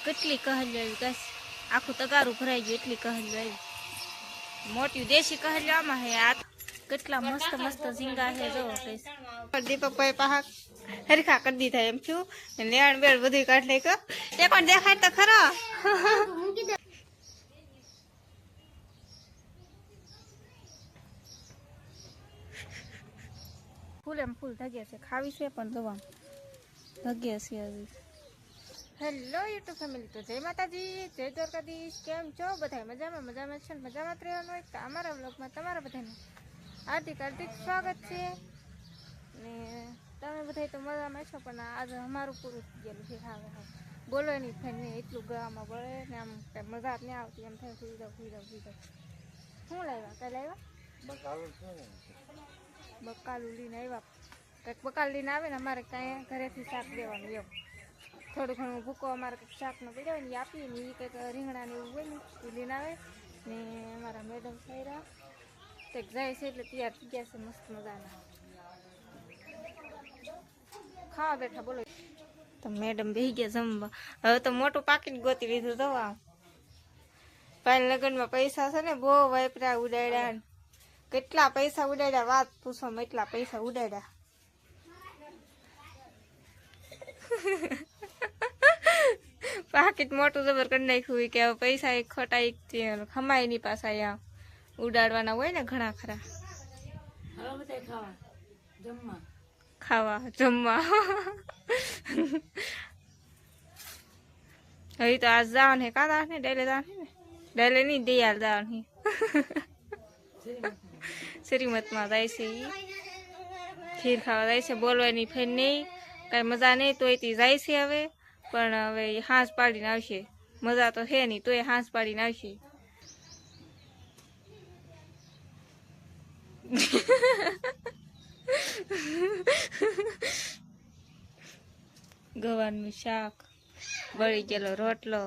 કેટલી કહેલ્યો આવી ગાઈસ, આખું તગારું ભરાઈ ગયું એટલી કહેલ્યો આવી. મોટી દેશી કહેલ્યો આમાં હે. આ કેટલા મસ્ત મસ્ત ઝીંગા હે જો ગાઈસ. દીપકભાઈ પાહા હરખા કરી દીધા એમ છું. લેણ બેડ બધું કાઢ લઈ ગયો. એ કોણ દેખાય તો ખરો. ફૂલ એમ ફૂલ ધગ્યા છે, ખાવી છે પણ દવા ધગ્યા છે હજી. હેલો યુટ્યુબ ફેમિલી, તો જય માતાજી, જય દ્વારકાધીશ. કેમ છો બધા? મજામાં? મજામાં છે ને મજામાં જ રહેવાનું હોય. તો અમારા વ્લોગમાં તમારા બધાને હાર્દિક હાર્દિક સ્વાગત છે. ને તમે બધા તો મજામાં છો, પણ આજે અમારું પૂરું થઈ ગયેલું છે. હા હા બોલો નહીં થાય ને એટલું ગામમાં બળે ને આમ કંઈ મજા જ નહીં આવતી. એમ થાય સુઈ જાઉં. શું લાવ્યા? કાંઈ લાવ્યા? બકાલું લઈને આવ્યા. કંઈક બકાલ લઈને આવે ને અમારે કાંઈ ઘરેથી શાક દેવાનું એમ. થોડું ઘણું ભૂકો અમારે કંઈક શાકનો પડ્યો હોય ને એ આપીએ ને એ કંઈક રીંગણા ને એવું હોય ને એ લઈને આવે. ને અમારા મેડમ સાયરા કંઈક જાય છે એટલે તૈયાર થઈ ગયા છે મસ્ત મજાના. ખાવા બેઠા બોલો. તો મેડમ બેસી ગયા જમવા. હવે તો મોટું પાકીટ ગોતી લીધું તો આમ ભાઈ લગ્નમાં પૈસા છે ને બહુ વાપર્યા ઉડાડ્યા. કેટલા પૈસા ઉડાડ્યા વાત પૂછવામાં, એટલા પૈસા ઉડાડ્યા. પાકીટ મોટું જબર કરી નાખ્યું કે હવે પૈસા એક ખોટા ખમાય નહીં પાછા અહીંયા ઉડાડવાના હોય ને ઘણા ખરા. ખાવા જમવા હવે તો આજ જવાનું હે. કાં જવાનું ને ડેલે જવાનું ને? ડેલે નહીં દયાલ જવાનું શ્રીમતમાં જાય છે. ખીર ખાવા જાય છે. બોલવાની ફેર નહીં, કાંઈ મજા નહીં તોય તે જાય છે હવે. પણ હવે હાંસ પાડીને આવશે. મજા તો છે નહીં તોય હાંસ પાડીને આવશે. ગવાનું શાક, બળી ગયેલો રોટલો,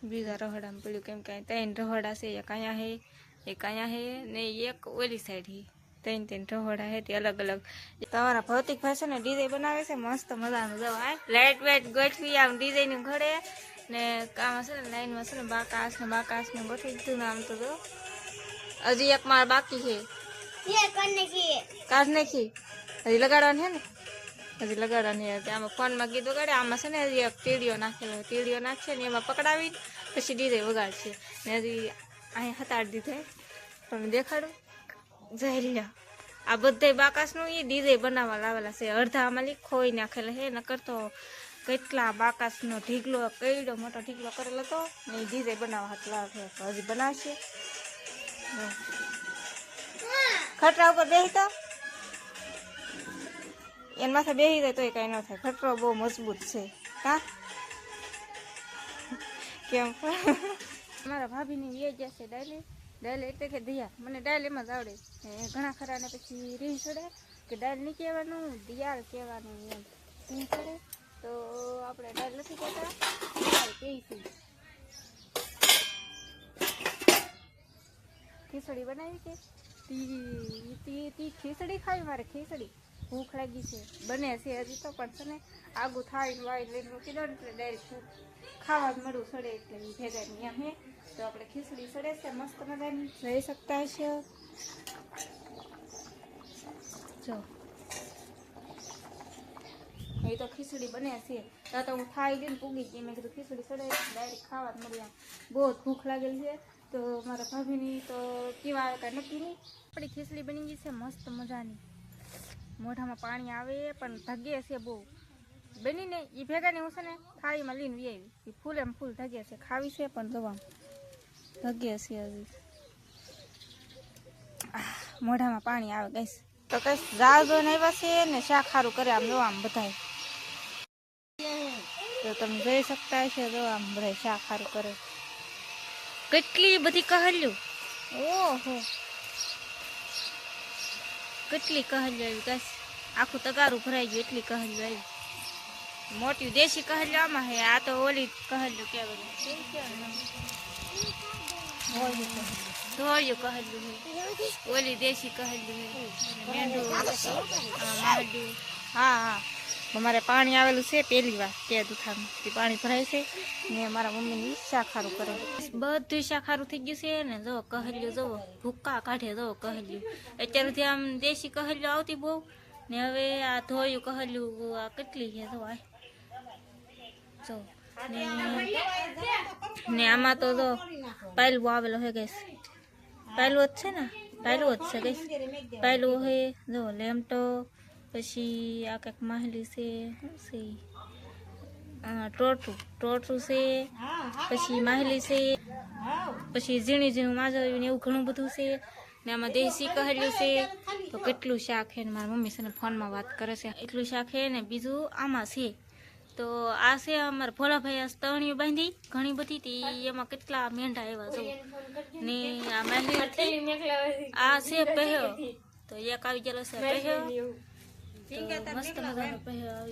બીજા રહોડામાં પડ્યું. કેમ કે ત્રણ રહોડા છે. એક અહીંયા હે, એક અહીંયા હે ને એક ઓલી સાઈડ હે. ત્રણ રહોડા હે તે અલગ અલગ. તમારા ભૌતિકભાઈ છે ને ડીજે બનાવે છે મસ્ત મજાનું. જવા લાઈટ વાઇટ ગોઠવી આમ ડીજેનું ઘડે ને આમાં છે ને લાઈનમાં છે ને બાકાશ ને ગોઠવી દીધું ને આમ તો જો હજી એક માર બાકી છે. કાઢ નાખી હજી લગાડવાની હે ને? હજી લગાડવાની હતી. આમાં ફોનમાં ગીત વગાડે. આમાં છે ને હજી એક ટીડીઓ નાખેલો. ટીડીઓ નાખશે ને એમાં પકડાવી પછી ડીજે વગાડશે. ને હજી અહીંયા હતાડી દીધે તમે દેખાડું જઈ લ્યો. આ બધા બાકાશનું એ ડીજે બનાવવા લાવેલા છે. અડધા આમાં ખોઈ નાખેલા છે. ન કરતો કેટલા બાકાશનો ઢીગલો કઈડો મોટો ઢીગલો કરેલો હતો ને એ ડીજે બનાવવા હાથ લાવે. હજી બનાવશે. ખટરા ઉપર બેસી તો એના માથે બેસી જાય તોય કઈ ન થાય. ખટરો બહુ મજબૂત છે. હા કેમ મારા ભાભીની એ જશે ડાયલી. ડાયલ એટલે કે દિયા. મને ડાયલ એમાં જ આવડે. ઘણા ખરા ને પછી રીહ ચડે કે ડાયલ નહીં કહેવાનું દિયાળ કહેવાનું એમ રીહ ચડે. તો આપણે ડાયલ નથી કહેતા, દિયાળ કહીશું. ખીચડી બનાવી કે તી ખીચડી ખાવી મારે. ખીચડી ભૂખ લાગી છે. બને છે હજી તો પણ છે ને આગું થાય વાય લઈને મૂકી દો ને એટલે ડાયરેક્ટ ખાવા જ મળું સડે એટલે ભેગા અહીંયા હે. તો આપણે ખીચડી સડે છે મસ્ત મજાની, જોઈ શકતા હશો. જો એ તો ખીચડી બને છે. તો હું ખાઈ દઈને પૂગી ગઈ. મેં કીધું ખીચડી સડે ડાયરેક્ટ ખાવા જ મળી. બહુ જ ભૂખ લાગેલી છે. તો મારા ભાભીની તો કેવા આવે કાંઈ નક્કી નહીં. આપણી ખીચડી બની ગઈ છે મસ્ત મજાની. મોઢામાં પાણી આવે પણ ધગે છે બહુ. બનીને એ ભેગાની હું છે ને થાળીમાં લઈને વી આવી. એ ફૂલ એમ ફૂલ ધગે છે. ખાવી છે પણ દવા ધગે છે હજી. મોઢામાં પાણી આવે કઈશ. તો કઈશ જાજો ને આવ્યા છે ને શાક સારું કરે આમ જો આમ બધા. તો તમે જોઈ શકતા હશો જો આમ બધા શાક સારું કરે. કેટલી બધી કહેલ્યું. ઓહો કેટલી કહેલ્યું આવી ગાઈસ. આખું તગારું ભરાઈ ગયું એટલી કહેલ્યું આવી. મોટી દેશી કહેલ્યું આમાં હે. આ તો ઓલી કહેલ્યું કેવું ધોળિયું કહેલ્યું હે. ઓલી દેશી કહેલ્યું હે. મેંઢું માહડું હા હા અમારે પાણી આવેલું છે પહેલી વાર કે દુખાનું તે પાણી ભરાય છે ને મારા મમ્મીની શાખારું કરે બધું શાખારું થઈ ગયું છે ને જો કહેલ્યું જો ભૂક્કા કાઢે જો કહેલ્યું અત્યાર સુધી આમ દેશી કહેલ્યું આવતી બહુ ને હવે આ ધોયું કહેલ્યું આ કેટલી છે જો આ જો ને આમાં તો જો પાયલું આવેલો હે ગેસ પાયલું જ છે ને પાયલું જ છે ગેસ પાયલું હે જો લેમટો પછી આ કંઈક માહલી છે શું છે ટોટું છે પછી માહલી છે પછી ઝીણી ઝીણું માજર ને એવું ઘણું બધું છે ને આમાં દેશી કહેલું છે તો કેટલું શાક છે ને મારી મમ્મી છે ને ફોનમાં વાત કરે છે એટલું શાક છે ને બીજું આમાં છે તો આ છે અમારા ભોળાભાઈ આ તણીઓ બાંધી ઘણી બધી હતી એમાં કેટલા મેંઢા એવા જો ને આ માહલી આ છે પહેયો તો એક આવી ગયેલો છે પહેયો મસ્ત મજાનો પહેયો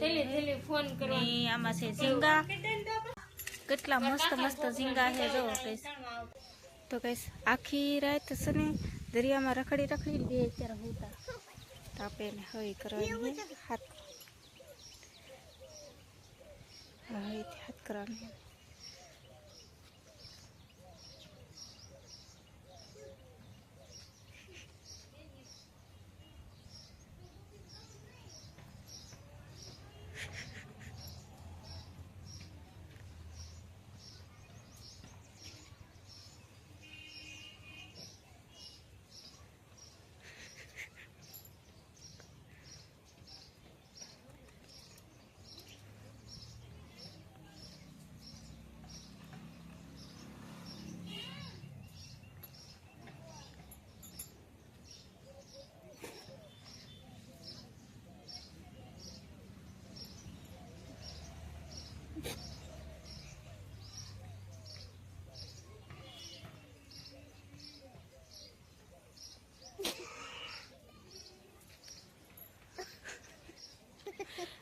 ને આમાં છે ઝીંગા કેટલા મસ્ત મસ્ત ઝીંગા છે જો કઈશ તો કઈશ આખી રાત છે ને દરિયામાં રખડી બે અત્યારે હોતા તો આપણે હવે કરવાની હાથ હાથ કરવાની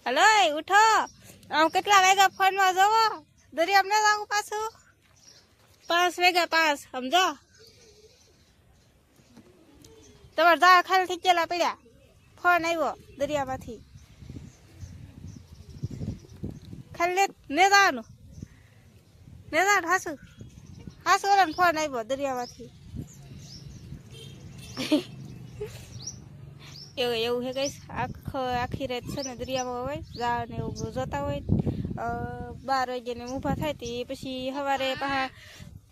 હલો ઉઠો આમ કેટલા વાગ્યા ફોનમાં જોવો દરિયામાં ના જાવું પાછું 5 વાગ્યા 5 સમજો તમારે દાળ ખાલી થઈ ગયેલા પડ્યા ફોન આવ્યો દરિયામાંથી ખાલી ને જવાનું હાસુ ઓલા ફોન આવ્યો દરિયામાંથી એવું હે કઈશ આખી રાત છે ને દરિયામાં હોય જાળ ને એવું જોતા હોય 12 વાગે ને ઊભા થાય તે પછી સવારે પાછા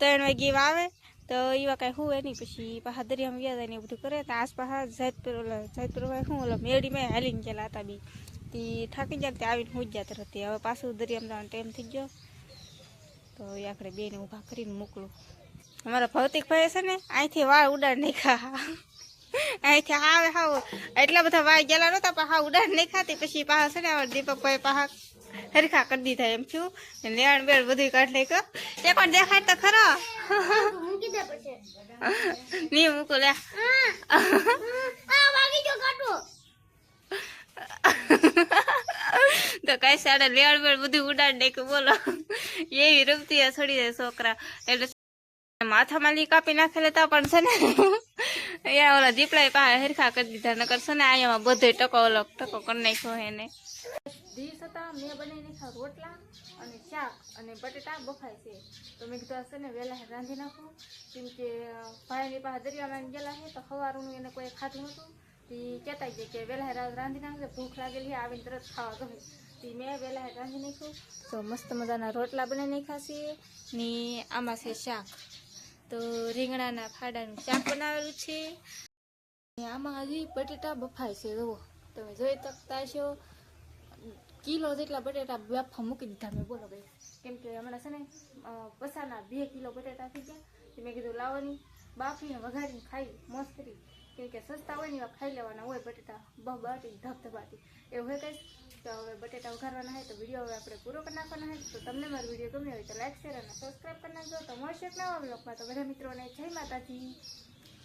3 વાગે આવે તો એવા કાંઈ હુવે નહીં પછી પાછા દરિયામાં ગયા જાય ને એવું બધું કરે તો આસપાસ જાયતપુર શું ઓલા મેળીમાં હાલીને ગયેલા હતા બી તે થાકી ગયા તે આવીને હું જ જતા હતી હવે પાછું દરિયામાં જવાનો ટાઈમ થઈ ગયો તો એ આપણે બેને ઊભા કરીને મોકલું અમારા ભૌતિક ભાઈ છે ને અહીંથી વાળ ઉડાડ નાખ્યા અહીંથી આવે હાવ એટલા બધા વાળ ગયેલા નહોતા પણ હા ઉડાડ નહીં ખાતી પછી પાછા છે ને દીપકભાઈ પાછા હરખા કરી દીધા એમ થયું લેણ બેણ બધું કાઢ નાખ્યો એ પણ દેખાય તો ખરો નહીં મૂકું લે તો કઈ સાડે લેણ બેણ બધું ઉડાડ નાખ્યું બોલો એવી રમતી છોડી જાય છોકરા એટલે માથામાં લી કાપી નાખેલે તો પણ છે ને અહીંયા ઓલા દીપડા પાસે હરખા કરી દીધા નકર છે ને અહીંયામાં બધો ટકો કરી નાખ્યો એને દિવસ હતા મેં બનાવી નાખ્યા રોટલા અને શાક અને બટેટા બફાય છે તો મેં કીધું હશે ને વહેલા રાંધી નાખું કેમ કે ભાઈની પાસે દરિયામાં ગયેલા છે તો સવારનું એને કોઈ ખાધું નહોતું તે કહેતા જાય કે વહેલા રાંધી નાખશે ભૂખ લાગેલી આવીને તરત ખાવા ગમે તે મેં વહેલા રાંધી નાખ્યું તો મસ્ત મજાના રોટલા બનાવી નાખ્યા છે ને આમાં છે શાક તો રીંગણાના ફાડાનું શાક બનાવેલું છે આમાં હજી બટેટા બફાય છે જુઓ તમે જોઈ શકતા છો કિલો જેટલા બટેટા બાફા મૂકી દીધા મેં બોલો ભાઈ કેમ કે હમણાં છે ને પસાના 2 કિલો બટેટા થઈ ગયા મેં કીધું લાવવાની બાફીને વઘારીને ખાઈ મસ્ત કરી કેમ કે સસ્તા હોય ને એવા ખાઈ લેવાના હોય બટેટા બાટી ધબધબાટી એવું હોય કહીશ તો હવે બટેટા વઘારવાના હોય તો વિડીયો હવે આપણે પૂરો કરી નાખવાના હોય તો તમને મારો વિડીયો ગમ્યો હોય તો લાઈક શેર અને સબસ્ક્રાઈબ કરી નાખજો તો મળશે એક નવા બ્લોગમાં તો બધા મિત્રોને જય માતાજી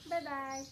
બાય બાય